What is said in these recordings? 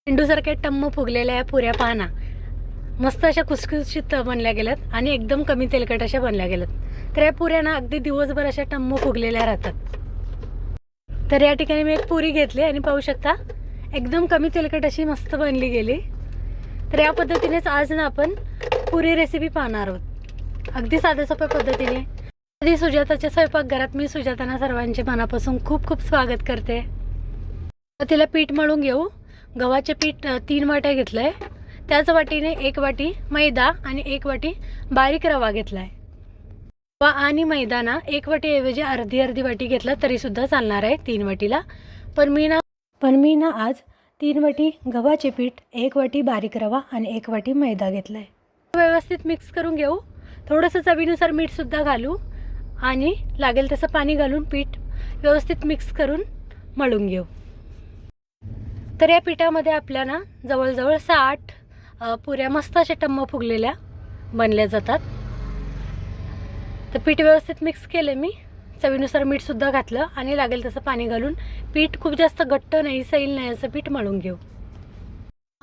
मेंदूसारख्या टम्म फुगलेल्या या पुऱ्या पाहना मस्त अशा खुसखुशीत बनल्या गेल्यात आणि एकदम कमी तेलकट अशा बनल्या गेल्यात। तर या पुऱ्या ना अगदी दिवसभर अशा टम्म फुगलेल्या राहतात। तर या ठिकाणी मी एक पुरी घेतली आणि पाहू शकता एकदम कमी तेलकट अशी मस्त बनली गेली। तर या पद्धतीनेच आज ना आपण पुरी रेसिपी पाहणार आहोत, अगदी साध्या सोप्या पद्धतीने। आधी सुजाताच्या स्वयंपाकघरात मी सुजाताना सर्वांचे मनापासून खूप खूप स्वागत करते। तिला पीठ मळून घेऊ। गव्हाचे पीठ 3 वाट्या घेतलंय, त्याच वाटीने 1 वाटी मैदा आणि 1 वाटी बारीक रवा घेतलाय। रवा आणि मैदा ना 1 वाटी ऐवजी अर्धी वाटी घेतला तरी सुद्धा चालणार आहे 3 वाटीला। पण मी ना आज 3 वाटी गव्हाचे पीठ, 1 वाटी बारीक रवा आणि 1 वाटी मैदा घेतलाय। व्यवस्थित मिक्स करून घेऊ। थोडंसं चवीनुसार मीठ सुद्धा घालू आणि लागेल तसं पाणी घालून पीठ व्यवस्थित मिक्स करून मळून घेऊ। तर या पिठामध्ये आपल्याला जवळजवळ 60 पुऱ्या मस्त अशा टम्म फुगलेल्या बनल्या जातात। तर पीठ व्यवस्थित मिक्स केले मी, चवीनुसार मीठ सुद्धा घातलं आणि लागेल तसं पाणी घालून पीठ खूप जास्त घट्ट नाही, सैल नाही असं पीठ मळून घेऊ।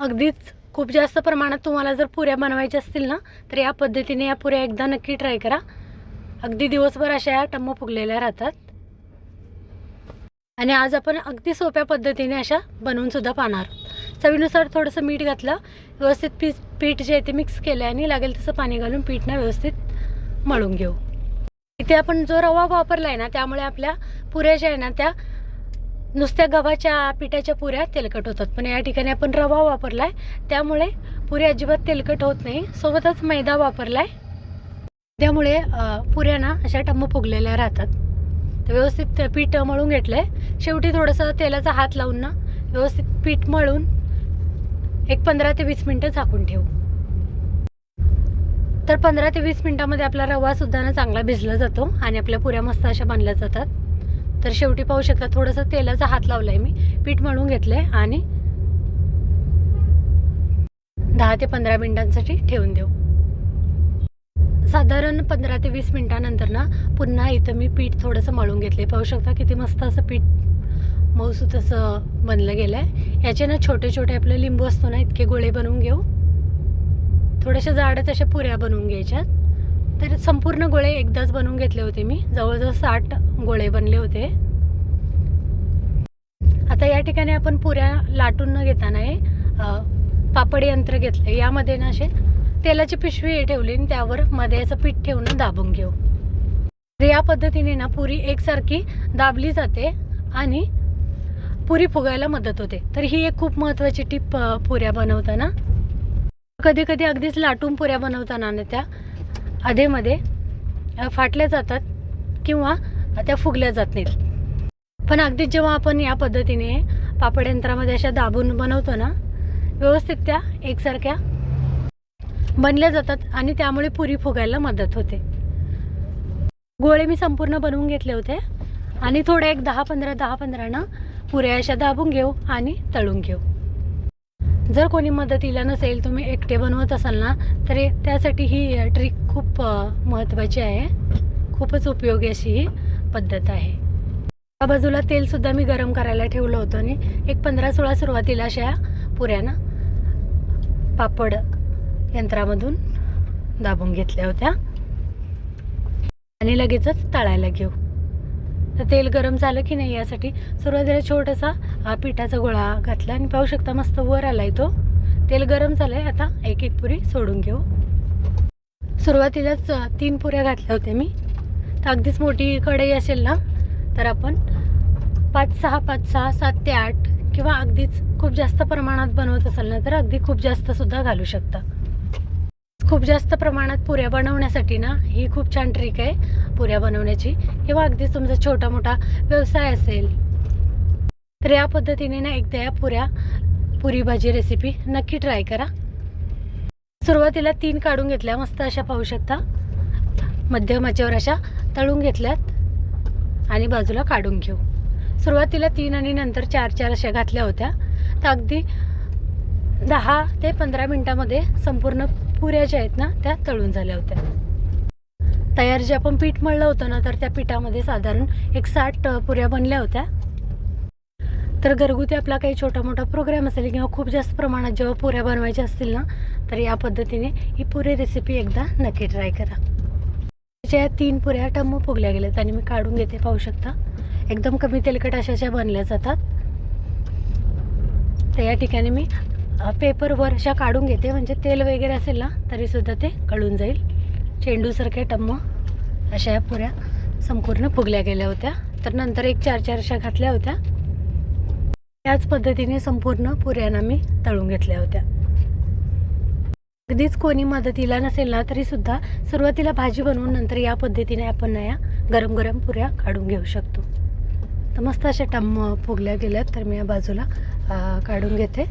अगदीच खूप जास्त प्रमाणात तुम्हाला जर पुऱ्या बनवायच्या असतील ना तर या पद्धतीने या पुऱ्या एकदा नक्की ट्राय करा। अगदी दिवसभर अशा टम्म फुगलेल्या राहतात आणि आज आपण अगदी सोप्या पद्धतीने अशा बनवून सुद्धा पाहणार। चवीनुसार थोडंसं मीठ घातलं, व्यवस्थित पीठ जे आहे ते मिक्स केलं आणि लागेल तसं पाणी घालून पीठ ना व्यवस्थित मळून घेऊ। इथे आपण जो रवा वापरला आहे ना त्यामुळे आपल्या पुऱ्या ज्या आहे ना त्या नुसत्या गव्हाच्या पिठाच्या पुऱ्या तेलकट होतात, पण या ठिकाणी आपण रवा वापरला आहे त्यामुळे पुऱ्या अजिबात तेलकट होत नाही। सोबतच मैदा वापरला आहे त्यामुळे पुऱ्या ना अशा टम्म फुगलेल्या राहतात। तर व्यवस्थित पीठ मळून घेतलं आहे। शेवटी थोडंसं तेलाचा हात लावून ना व्यवस्थित पीठ मळून एक 15 ते 20 मिनटं झाकून ठेवू। तर 15 ते 20 मिनटामध्ये आपला रवा सुद्धा ना चांगला भिजला जातो आणि आपल्या पुऱ्या मस्त अशा बनल्या जातात। तर शेवटी पाहू शकता थोडंसं तेलाचा हात लावला आहे, मी पीठ मळून घेतलं आहे आणि 10 ते 15 मिनटांसाठी ठेवून देऊ। साधारण 15 ते 20 मिनटानंतर ना पुन्हा इथं मी पीठ थोडंसं मळून घेतले। पाहू शकता किती मस्त असं पीठ मऊसूत असं बनलं गेलं आहे। याचे ना छोटे छोटे आपले लिंबू असतो ना इतके गोळे बनवून घेऊ। थोड्याशा जाडच अशा पुऱ्या बनवून घ्यायच्यात। तर संपूर्ण गोळे एकदाच बनवून घेतले होते मी, जवळजवळ 60 गोळे बनले होते। आता या ठिकाणी आपण पुऱ्या लाटून न घेताना पापड यंत्र घेतलं। यामध्ये ना असे तेलाची पिशवी ठेवली आणि त्यावर मध्ये असं पीठ ठेवून दाबून घेऊ। तर या पद्धतीने ना पुरी एकसारखी दाबली जाते आणि पुरी फुगायला मदत होते। तर ही एक खूप महत्त्वाची टिप पुऱ्या बनवताना। कधी कधी अगदीच लाटून पुऱ्या बनवताना ना त्या आधेमध्ये फाटल्या जातात किंवा त्या फुगल्या जात नाहीत। पण अगदीच जेव्हा आपण या पद्धतीने पापड यंत्रामध्ये अशा दाबून बनवतो ना व्यवस्थित त्या एकसारख्या बनल्या जातात आणि त्यामुळे पुरी फुगायला मदत होते। गोळे मी संपूर्ण बनवून घेतले होते आणि थोडे एक 10-15 ना पुऱ्या अशा दाबून घेऊ आणि तळून घेऊ। जर कोणी मदतीला नसेल, तुम्ही एकटे बनवत असाल ना तर त्यासाठी ही ट्रिक खूप महत्त्वाची आहे, खूपच उपयोगी अशी ही पद्धत आहे। या बाजूला तेलसुद्धा मी गरम करायला ठेवलं होतं आणि एक 15-16 सुरुवातीला अशा पुऱ्या ना पापड यंत्रामधून दाबून घेतल्या होत्या आणि लगेचच तळायला घेऊ। तर तेल गरम झालं की नाही यासाठी सुरुवातीला छोटासा पिठाचा गोळा घातला आणि पाहू शकता मस्त वर आलाय तो। तेल गरम झालंय, आता एक एक पुरी सोडून घेऊ। सुरुवातीलाच 3 पुऱ्या घातल्या होत्या मी। तर अगदीच मोठी कढई असेल ना तर आपण 5-6, 7 ते 8 किंवा अगदीच खूप जास्त प्रमाणात बनवत असाल ना तर अगदी खूप जास्त सुद्धा घालू शकता। खूप जास्त प्रमाणात पुऱ्या बनवण्यासाठी ना ही खूप छान ट्रिक आहे पुऱ्या बनवण्याची, किंवा अगदीच तुमचा छोटा मोठा व्यवसाय असेल तर या पद्धतीने ना एकदा या पुरी भाजी रेसिपी नक्की ट्राय करा। सुरुवातीला 3 काढून घेतल्या मस्त अशा, पाहू शकता मध्यम आचेवर अशा तळून घेतल्यात आणि बाजूला काढून घेऊ। सुरुवातीला 3 आणि नंतर 4 अशा घातल्या होत्या। तर अगदी 10 ते 15 मिनटामध्ये संपूर्ण पुऱ्या ज्या आहेत ना त्या तळून झाल्या होत्या। तयार जे आपण पीठ मळलं होतं ना तर त्या पिठामध्ये साधारण एक 60 पुऱ्या बनल्या होत्या। तर घरगुती आपला काही छोटा मोठा प्रोग्राम असेल किंवा खूप जास्त प्रमाणात जेव्हा पुऱ्या बनवायच्या असतील ना, तर या पद्धतीने ही पुरी रेसिपी एकदा नक्की ट्राय करा. त्याच्या 3 पुऱ्या टम्म फुगल्या गेल्यात आणि मी काढून घेते. पाहू शकता एकदम कमी तेलकट अशा बनल्या जातात. तर या ठिकाणी मी पेपरवर अशा काढून घेते, म्हणजे तेल वगैरे असेल ना तरीसुद्धा ते गळून जाईल. चेंडूसारखे टम्म अशा या पुऱ्या संपूर्ण फुगल्या गेल्या होत्या. तर नंतर एक 4-4 अशा घातल्या होत्या. त्याच पद्धतीने संपूर्ण पुऱ्यांना मी तळून घेतल्या होत्या. अगदीच कोणी मदतीला नसेल ना तरीसुद्धा सुरुवातीला भाजी बनवून नंतर या पद्धतीने आपण या गरम गरम पुऱ्या काढून घेऊ शकतो. तर मस्त अशा टम्म फुगल्या गेल्यात. तर मी या बाजूला काढून घेते.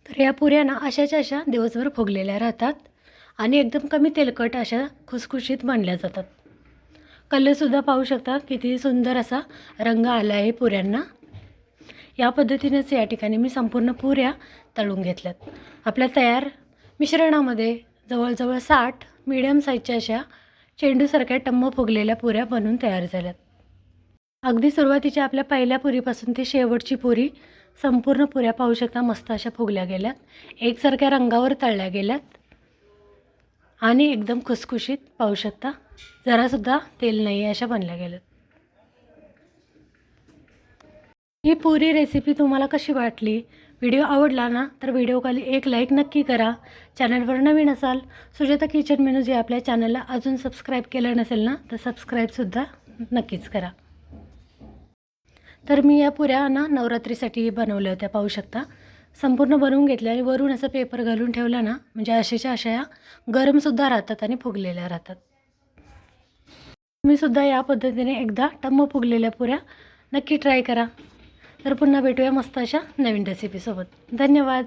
तर या पुऱ्या ना अशाच्या अशा दिवसभर फुगलेल्या राहतात आणि एकदम कमी तेलकट अशा खुसखुशीत बनल्या जातात. कलरसुद्धा पाहू शकता किती सुंदर असा रंग आला आहे पुऱ्यांना. या पद्धतीनेच या ठिकाणी मी संपूर्ण पुऱ्या तळून घेतल्यात. आपल्या तयार मिश्रणामध्ये जवळजवळ 60 मीडियम साईजच्या अशा चेंडूसारख्या टम्म फुगलेल्या पुऱ्या बनून तयार झाल्यात. अगदी सुरुवातीच्या आपल्या पहिल्या पुरीपासून ते शेवटची पुरी संपूर्ण पुऱ्या पाहू शकता मस्त अशा फुगल्या गेल्यात, एकसारख्या रंगावर तळल्या गेल्यात आणि एकदम खुसखुशीत पाहू शकता, जरासुद्धा तेल नाही अशा बनल्या गेल्यात. ही पुरी रेसिपी तुम्हाला कशी वाटली? व्हिडिओ आवडला ना तर व्हिडिओ खाली एक लाईक नक्की करा. चॅनलवर नवीन असाल, सुजाता किचन मेनू जे आपल्या चॅनलला अजून सबस्क्राईब केलं नसेल ना तर सबस्क्राईबसुद्धा नक्कीच करा. तर मी या पुऱ्या ना नवरात्रीसाठी बनवल्या होत्या. पाहू शकता संपूर्ण बनवून घेतल्या आणि वरून असं पेपर घालून ठेवला ना म्हणजे अशाच्या अशा या गरमसुद्धा राहतात आणि फुगलेल्या राहतात. मी सुद्धा या पद्धतीने एकदा टम्म फुगलेल्या पुऱ्या नक्की ट्राय करा. तर पुन्हा भेटूया मस्त अशा नवीन रेसिपीसोबत. धन्यवाद.